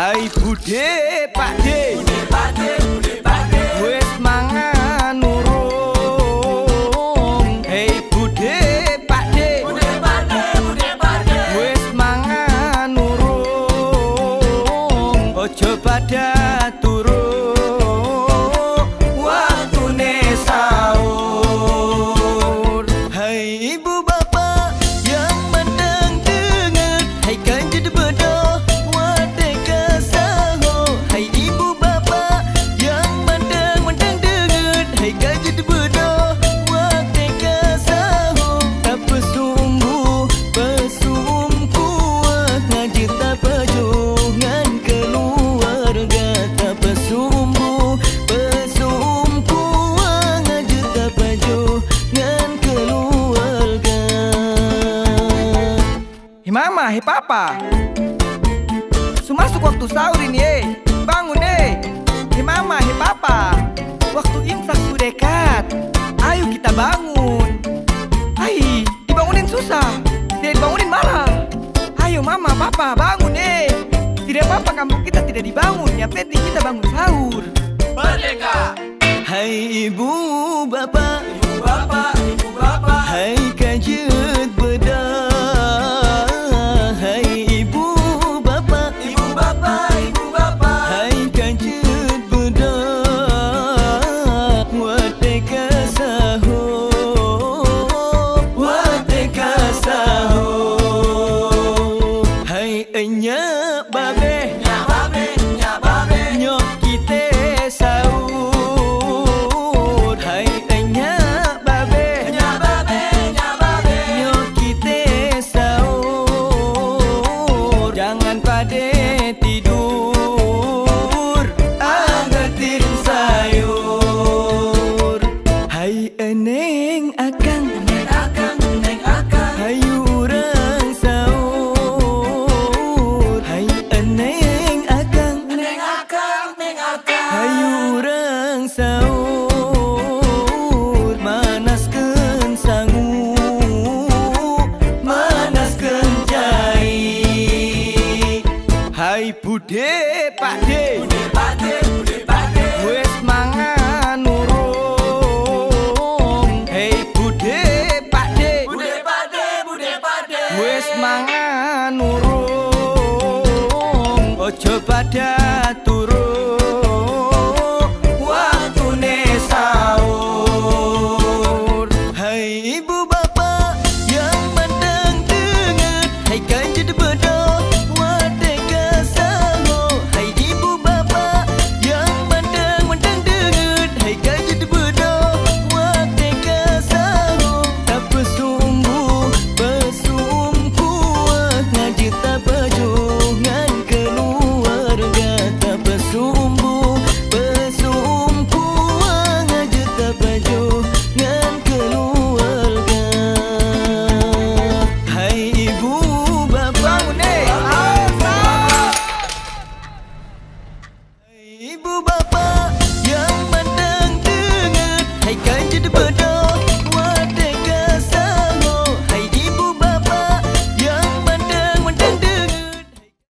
Hai Bude Pakde, Bude Pakde, Bude Pakde, wes mangan urung. Hei Bude Pakde, Bude Pakde, Bude Pakde, wes mangan urung. Ojo pada turu waktune sahur. Hai ibu bapak yang mandang dengar, hai kanjeng bedo wadeka sahur. Hai ibu bapak yang mandang dengar, hai kanjeng bedo wadeka sahur. Tak pesumbu pesum kuat ngaji tak pejungan keluarga. Tak pesumbu pesum kuat ngaji tak pejungan keluarga. Hei mama, hei papa, masuk waktu sahur ini, bangun Hei mama, hei papa, waktu imsak sudah dekat. Ayo kita bangun. Hai, dibangunin susah, tidak dibangunin marah. Ayo mama, papa, bangun Tidak apa-apa kampung kita tidak dibangun, yang penting kita bangun sahur. Merdeka. Hai ibu bapak, Ibu bapak, ibu bapak, hai kanjeng beda. Hai ibu bapak, ibu bapak, ibu bapak, hai kanjeng beda. Wadeka sahur, wadeka sahur. Hai enya babe, nya babe, nya babe, nyok kita sahur. Hai enya babe, nya babe, nya babe, nyok kita sahur. Jangan pade tidur, angetin sayur. Hai eneng akang, neng akang, neng akang, hayu urang sahur. Hai eneng akang, neng akang, neng akang, hayu urang sahur. Manaskeun sangu, manaskeun cai. Hai Bude Pakde, Bude Pakde, Bude Pakde, wes mangan urung. Hei Bude Pakde, Bude Pakde, Bude Pakde, wes mangan urung. Ojo pada turu waktune sahur. Hai ibu bapak yang mandang dengar, hai kanjeng bedo wadeka sahur. Hai ibu bapak yang mandang dengar, hai kanjeng bedo wadeka sahur. Tak pesumbu pesum kuat ngaji tak pejungan keluarga. Tak pesumbu pesum kuat ngaji tak pejungan keluarga. Hai ibu bapak, bangun Hai ibu bapak